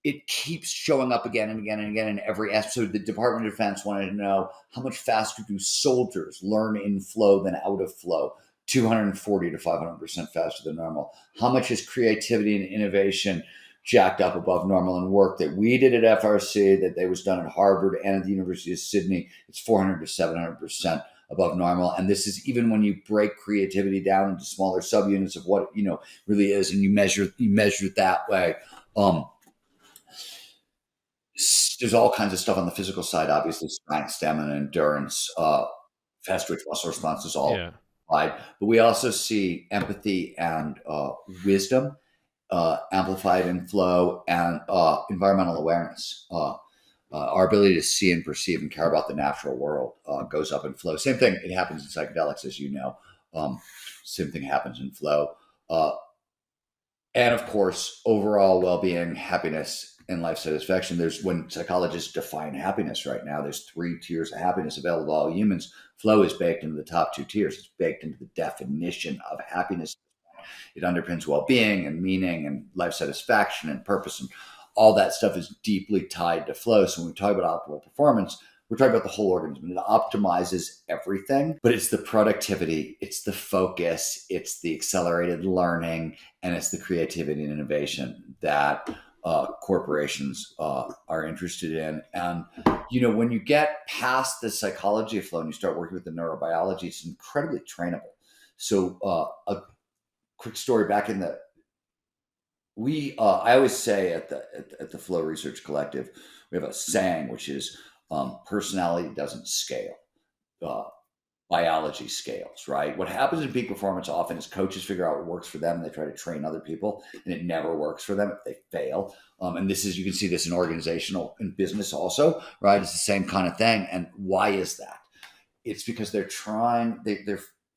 it keeps showing up again and again and again in every episode. The Department of Defense wanted to know, how much faster do soldiers learn in flow than out of flow? 240 to 500% faster than normal. How much is creativity and innovation jacked up above normal in work that we did at FRC, that was done at Harvard and at the University of Sydney? It's 400 to 700% above normal. And this is even when you break creativity down into smaller subunits of what it really is, and you measure it that way. There's all kinds of stuff on the physical side, obviously, strength, stamina, endurance, fast twitch muscle responses, all. Yeah. But we also see empathy and wisdom amplified in flow, and environmental awareness. Our ability to see and perceive and care about the natural world goes up in flow. Same thing, it happens in psychedelics, as you know. Same thing happens in flow. And of course, overall well-being, happiness, and life satisfaction. When psychologists define happiness right now, there's 3 tiers of happiness available to all humans. Flow is baked into the top 2 tiers. It's baked into the definition of happiness. It underpins well-being and meaning and life satisfaction and purpose, and all that stuff is deeply tied to flow. So when we talk about optimal performance, we're talking about the whole organism. It optimizes everything, but it's the productivity, it's the focus, it's the accelerated learning, and it's the creativity and innovation that corporations are interested in. And, when you get past the psychology of flow and you start working with the neurobiology, it's incredibly trainable. So a quick story back in I always say at the Flow Research Collective, we have a saying, which is, personality doesn't scale. Biology scales, right? What happens in peak performance often is coaches figure out what works for them and they try to train other people, and it never works for them if they fail. And you can see this in organizational and business also, right? It's the same kind of thing. And why is that? It's because they're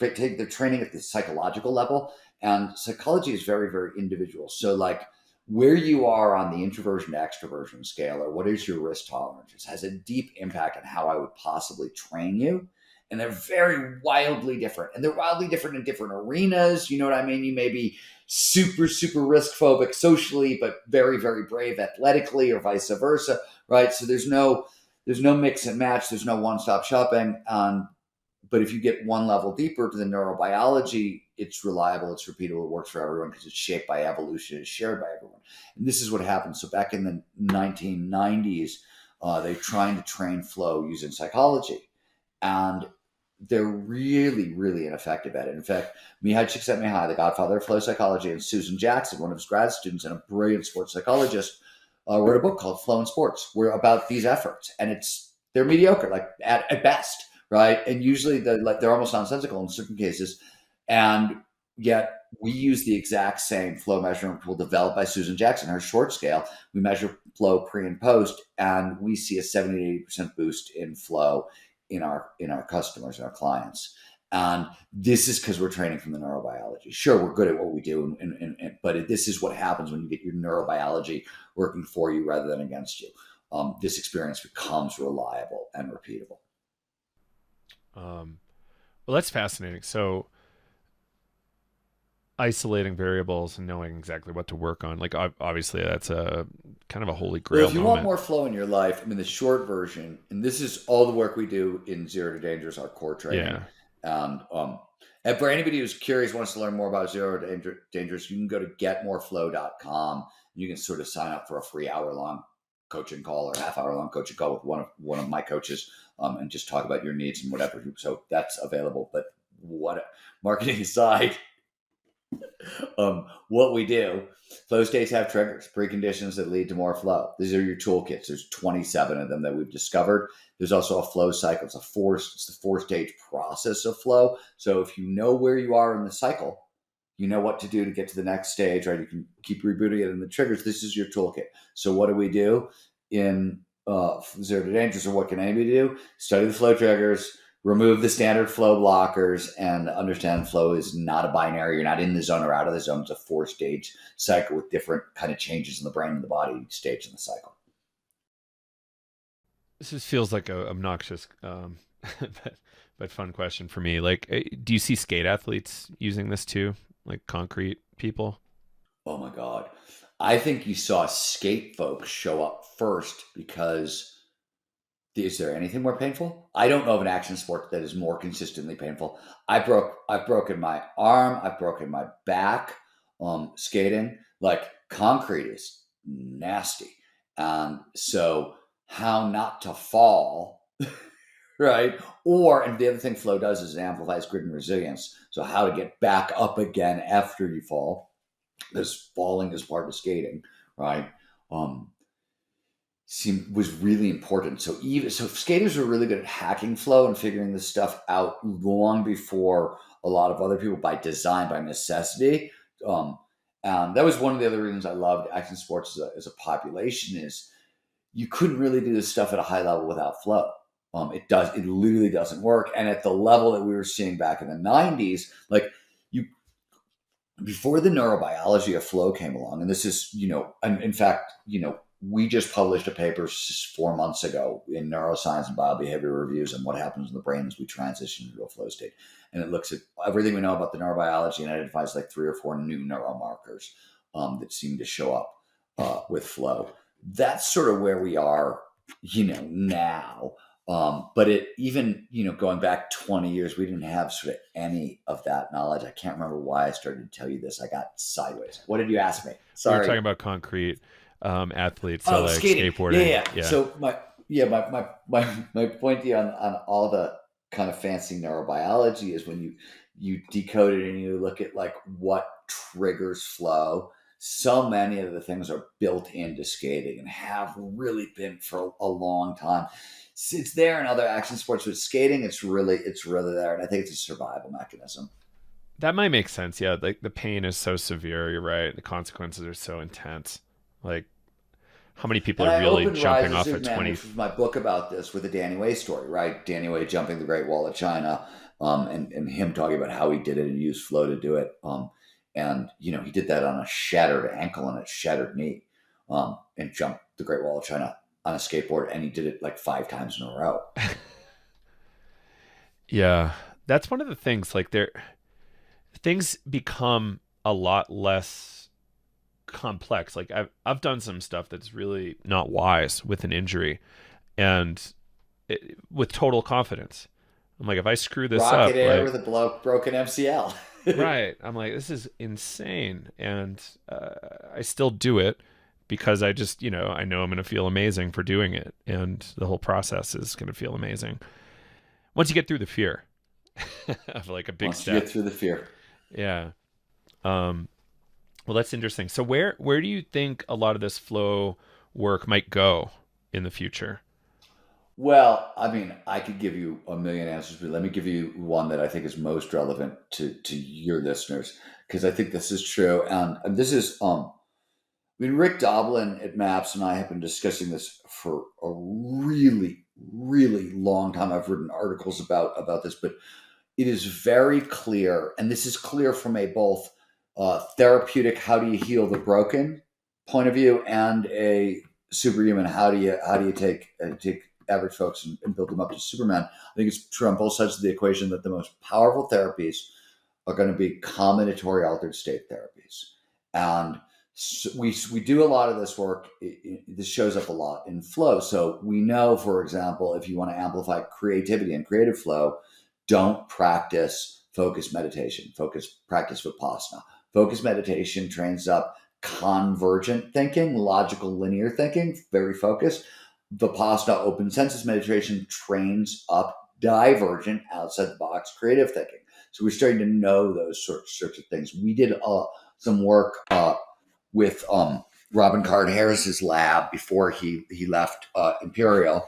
take their training at the psychological level, and psychology is very, very individual. So like where you are on the introversion to extroversion scale, or what is your risk tolerance, has a deep impact on how I would possibly train you. And they're very wildly different, and they're wildly different in different arenas. You know what I mean? You may be super, super risk phobic socially, but very, very brave athletically, or vice versa, right? So there's no mix and match. There's no one-stop shopping. But if you get one level deeper to the neurobiology, it's reliable, it's repeatable, it works for everyone because it's shaped by evolution, it's shared by everyone. And this is what happened. So back in the 1990s, they're trying to train flow using psychology. And they're really, really ineffective at it. In fact, Mihai Csikszentmihalyi, the godfather of flow psychology, and Susan Jackson, one of his grad students and a brilliant sports psychologist, wrote a book called Flow in Sports, where about these efforts. And they're mediocre, like at best, right? And usually they're almost nonsensical in certain cases. And yet we use the exact same flow measurement tool developed by Susan Jackson, her short scale. We measure flow pre and post, and we see a 70 to 80% boost in flow in our customers and our clients. And this is because we're training from the neurobiology. Sure, we're good at what we do, but this is what happens when you get your neurobiology working for you rather than against you. This experience becomes reliable and repeatable. Well, that's fascinating. So isolating variables and knowing exactly what to work on, like obviously that's a kind of a holy grail. Well, if you want more flow in your life, I mean, the short version, and this is all the work we do in Zero to Dangerous, our core training. Yeah. And for anybody who's curious, wants to learn more about Zero to Dangerous, you can go to getmoreflow.com. You can sort of sign up for a free hour-long coaching call or half-hour-long coaching call with one of my coaches, and just talk about your needs and whatever. So that's available. But what marketing aside, what we do, flow states have triggers, preconditions that lead to more flow. These are your toolkits. There's 27 of them that we've discovered. There's also a flow cycle. It's the 4-stage process of flow. So if you know where you are in the cycle, you know what to do to get to the next stage, right? You can keep rebooting it in the triggers. This is your toolkit. So what do we do in Zero to Dangerous, or what can anybody do? Study the flow triggers, remove the standard flow blockers, and understand flow is not a binary. You're not in the zone or out of the zone. It's a 4-stage cycle with different kind of changes in the brain and the body each stage in the cycle. This just feels like a obnoxious but fun question for me. Like, do you see skate athletes using this too? Like concrete people? Oh my God. I think you saw skate folks show up first because is there anything more painful? I don't know of an action sport that is more consistently painful. I've broken my arm. I've broken my back skating. Like concrete is nasty. So how not to fall, right? And the other thing flow does is it amplifies grit and resilience. So how to get back up again after you fall. This falling is part of skating, right? Was really important. So skaters were really good at hacking flow and figuring this stuff out long before a lot of other people, by design, by necessity. That was one of the other reasons I loved action sports as a population, is you couldn't really do this stuff at a high level without flow. It literally doesn't work. And at the level that we were seeing back in the 90s, before the neurobiology of flow came along, and this is, in fact, we just published a paper 4 months ago in Neuroscience and Biobehavior Reviews on what happens in the brain as we transition into a flow state. And it looks at everything we know about the neurobiology and identifies like 3 or 4 new neuromarkers that seem to show up with flow. That's sort of where we are, now. But going back 20 years, we didn't have sort of any of that knowledge. I can't remember why I started to tell you this. I got sideways. What did you ask me? Sorry. We were talking about concrete athletes, so like skating. Skateboarding. Yeah. So my point to you on all the kind of fancy neurobiology is when you decode it and you look at like what triggers flow. So many of the things are built into skating and have really been for a long time. It's there in other action sports. With skating, it's really there, and I think it's a survival mechanism. That might make sense. Yeah, like the pain is so severe. You're right. The consequences are so intense. Like, how many people are really jumping off at 20? Which was my book about this, with the Danny Way story, right? Danny Way jumping the Great Wall of China. and him talking about how he did it and used flow to do it. And he did that on a shattered ankle and a shattered knee, and jumped the Great Wall of China on a skateboard, and he did it like 5 times in a row. Yeah, that's one of the things. Like, things become a lot less complex. Like, I've done some stuff that's really not wise with an injury, and with total confidence. I'm like, if I screw this Rocket up, Air like, with a broken MCL. right? I'm like, this is insane, and I still do it because I just, I know I'm going to feel amazing for doing it, and the whole process is going to feel amazing once you get through the fear of like a big Once you step. get through the fear. Yeah. Well, that's interesting. So where do you think a lot of this flow work might go in the future? Well, I mean, I could give you a million answers, but let me give you one that I think is most relevant to your listeners, because I think this is true. And this is, I mean, Rick Doblin at Maps and I have been discussing this for a really, really long time. I've written articles about this, but it is very clear, and this is clear from a both therapeutic, how do you heal the broken point of view, and a superhuman, how do you take average folks and build them up to Superman. I think it's true on both sides of the equation that the most powerful therapies are going to be combinatory altered state therapies, and so we do a lot of this work. This shows up a lot in flow. So we know, for example, if you want to amplify creativity and creative flow, don't practice focused meditation. Practice Vipassana. Focused meditation trains up convergent thinking, logical linear thinking, very focused. Vipassana, open senses meditation, trains up divergent, outside the box creative thinking. So we're starting to know those sorts of things. We did some work with Robin Card Harris's lab before he left Imperial,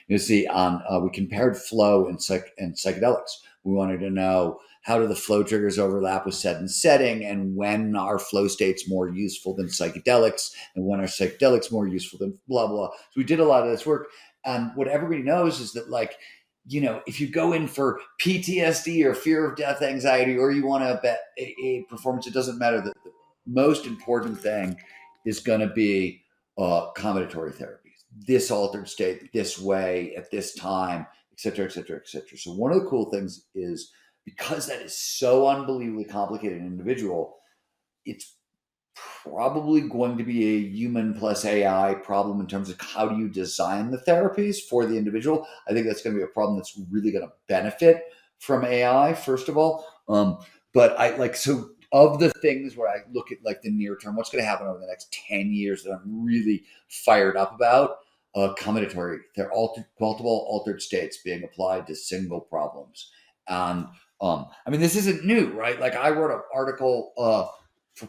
you see on we compared flow and psychedelics. We wanted to know, how do the flow triggers overlap with set and setting, and when are flow states more useful than psychedelics, and when are psychedelics more useful than blah blah. So we did a lot of this work, and what everybody knows is that, like, if you go in for PTSD or fear of death anxiety, or you want to bet a performance, it doesn't matter. The most important thing is going to be combinatory therapies. This altered state, this way, at this time, et cetera, et cetera, et cetera. So one of the cool things is, because that is so unbelievably complicated and individual, it's probably going to be a human plus AI problem in terms of how do you design the therapies for the individual. I think that's going to be a problem that's really going to benefit from AI, first of all. But I like, so of the things where I look at like the near term, what's going to happen over the next 10 years that I'm really fired up about, combinatory, they're multiple altered states being applied to single problems. And I mean, this isn't new, right? Like, I wrote an article for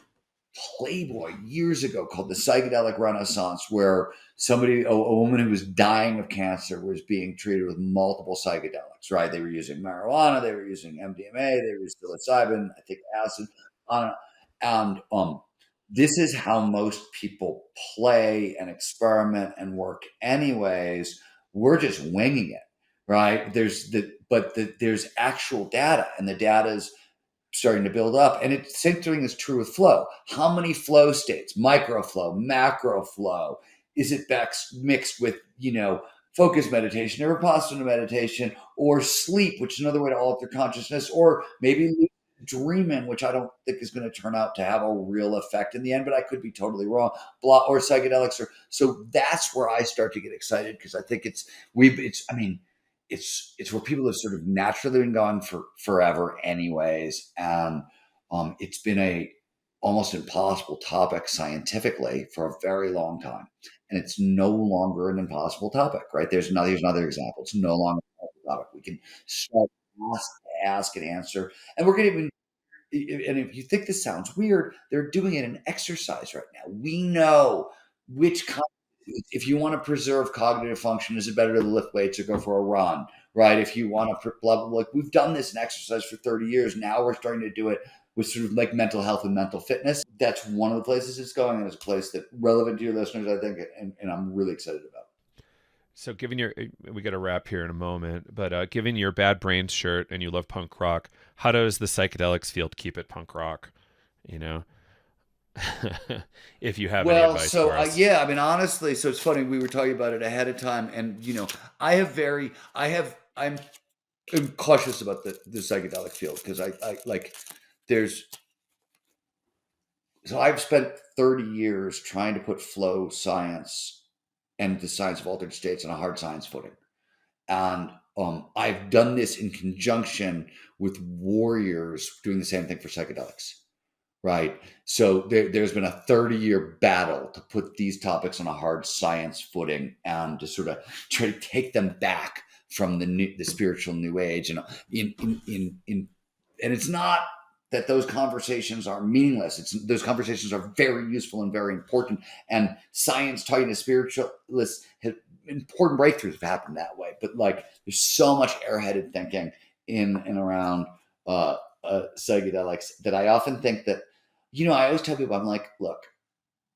Playboy years ago called The Psychedelic Renaissance, where a woman who was dying of cancer was being treated with multiple psychedelics, right? They were using marijuana, they were using MDMA, they were using psilocybin, I think acid, and this is how most people play and experiment and work anyways. We're just winging it, right? There's actual data, and the data is starting to build up. And same thing is true with flow. How many flow states, micro flow, macro flow, is it mixed with, focus meditation or Vipassana meditation, or sleep, which is another way to alter consciousness, or maybe dreaming, which I don't think is going to turn out to have a real effect in the end, but I could be totally wrong. Or psychedelics, so that's where I start to get excited, because I think it's where people have sort of naturally been gone for forever anyways, and it's been a almost impossible topic scientifically for a very long time, and it's no longer an impossible topic, right? Here's another example. It's no longer an impossible topic. We can start ask and answer, and we're going to even. And if you think this sounds weird, they're doing it in exercise right now. We know which if you want to preserve cognitive function, is it better to lift weights or go for a run, right? If you want to, blah, blah, blah. Like, we've done this in exercise for 30 years. Now we're starting to do it with sort of like mental health and mental fitness. That's one of the places it's going, and it's a place that relevant to your listeners, I think, and I'm really excited about. So, we got to wrap here in a moment, but given your Bad Brains shirt and you love punk rock, how does the psychedelics field keep it punk rock? You know, if you have any Well, advice so for us. yeah, I mean, honestly, so it's funny. We were talking about it ahead of time, and I'm cautious about the psychedelic field because I like there's so I've spent 30 years trying to put flow science and the science of altered states on a hard science footing. And I've done this in conjunction with warriors doing the same thing for psychedelics, right? So there's been a 30-year battle to put these topics on a hard science footing and to sort of try to take them back from the spiritual new age. And and it's not that those conversations are meaningless. Those conversations are very useful and very important. And science talking to spiritualists important breakthroughs have happened that way. But like, there's so much airheaded thinking in and around psychedelics that I often think that, I always tell people, I'm like, look,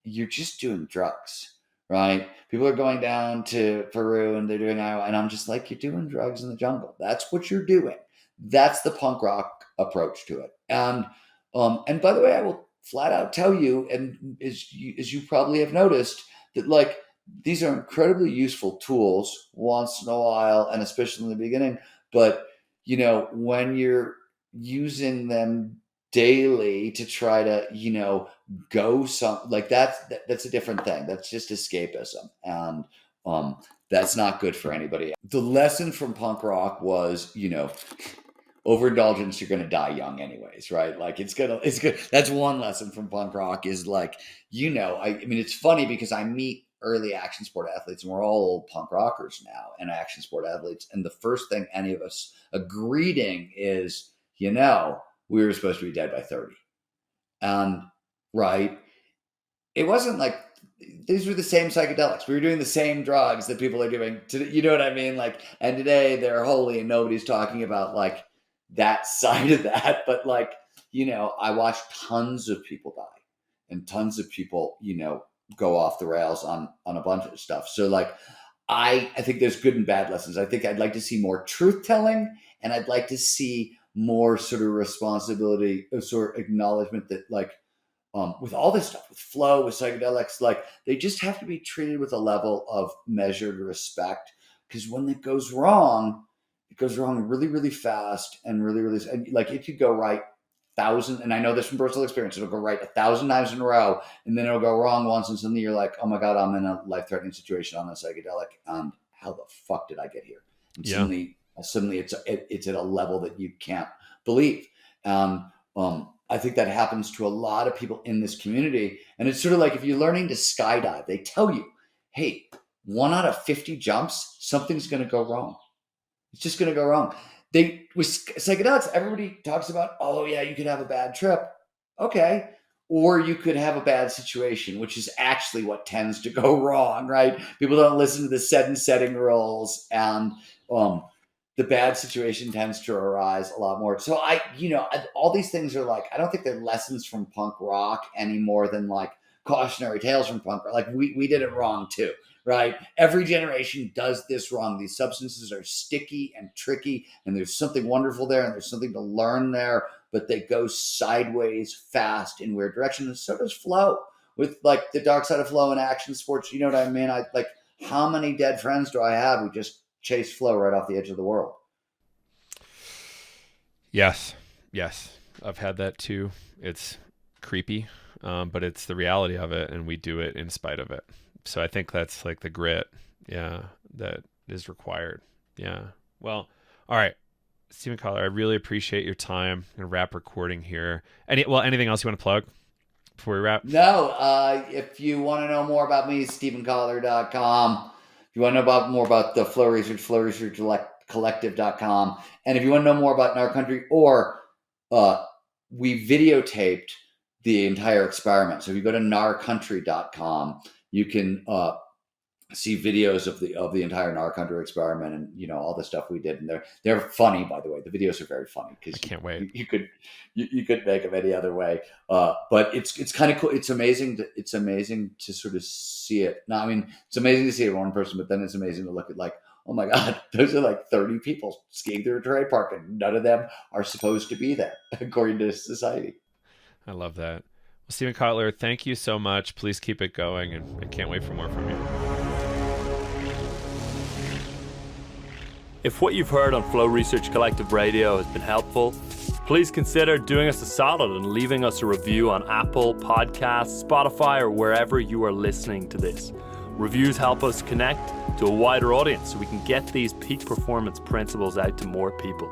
you're just doing drugs, right? People are going down to Peru and they're doing ayahuasca, and I'm just like, you're doing drugs in the jungle. That's what you're doing. That's the punk rock approach to it. And by the way, I will flat out tell you, and as you probably have noticed, that like these are incredibly useful tools once in a while, and especially in the beginning. But when you're using them daily to try to go some like that's a different thing. That's just escapism, and that's not good for anybody. The lesson from punk rock was overindulgence, you're going to die young anyways, right? Like it's good. That's one lesson from punk rock is like, I mean, it's funny because I meet early action sport athletes and we're all old punk rockers now and action sport athletes. And the first thing any of us are greeting is, we were supposed to be dead by 30. And right. It wasn't like these were the same psychedelics. We were doing the same drugs that people are doing today. You know what I mean? Like, and today they're holy and nobody's talking about like that side of that. But like, I watched tons of people die and tons of people, go off the rails on a bunch of stuff. So like, I think there's good and bad lessons. I think I'd like to see more truth telling, and I'd like to see more sort of responsibility, sort of acknowledgement that like, with all this stuff, with flow, with psychedelics, like they just have to be treated with a level of measured respect. Because when it goes wrong really, really fast and really, really, and like it could go right 1,000. And I know this from personal experience. It'll go right 1,000 times in a row, and then it'll go wrong once, and suddenly you're like, oh my god, I'm in a life-threatening situation on a psychedelic. And how the fuck did I get here? And suddenly it's at a level that you can't believe. I think that happens to a lot of people in this community. And it's sort of like if you're learning to skydive, they tell you, hey, 1 out of 50 jumps, something's going to go wrong. It's just going to go wrong. With psychedelics, everybody talks about, oh yeah, you could have a bad trip. Okay. Or you could have a bad situation, which is actually what tends to go wrong, right? People don't listen to the set and setting rules, and the bad situation tends to arise a lot more. So all these things are like, I don't think they're lessons from punk rock any more than like cautionary tales from punk rock. Like we did it wrong too, right? Every generation does this wrong. These substances are sticky and tricky, and there's something wonderful there, and there's something to learn there, but they go sideways fast in weird directions. And so does flow with like the dark side of flow and action sports. You know what I mean? I like, how many dead friends do I have who just chase flow right off the edge of the world? Yes. I've had that too. It's creepy, but it's the reality of it, and we do it in spite of it. So I think that's like the grit, that is required. Yeah. Well, all right, Stephen Kotler, I really appreciate your time. I'm gonna wrap recording here. Anything else you want to plug before we wrap? No. If you want to know more about me, StephenKotler.com. If you want to know more about the Flow Research, flowresearchcollective.com. And if you want to know more about Gnar Country, or we videotaped the entire experiment. So if you go to gnarcountry.com, you can see videos of the entire Gnar Country experiment and, you know, all the stuff we did. And they're funny, by the way. The videos are very funny because I can't wait. You could make them any other way. But it's kind of cool. It's amazing to sort of see it. Now, I mean, it's amazing to see it one person, but then it's amazing to look at like, oh my God, those are like 30 people skiing through a terrain park, and none of them are supposed to be there according to society. I love that. Well, Stephen Kotler, thank you so much. Please keep it going, and I can't wait for more from you. If what you've heard on Flow Research Collective Radio has been helpful, please consider doing us a solid and leaving us a review on Apple Podcasts, Spotify, or wherever you are listening to this. Reviews help us connect to a wider audience so we can get these peak performance principles out to more people.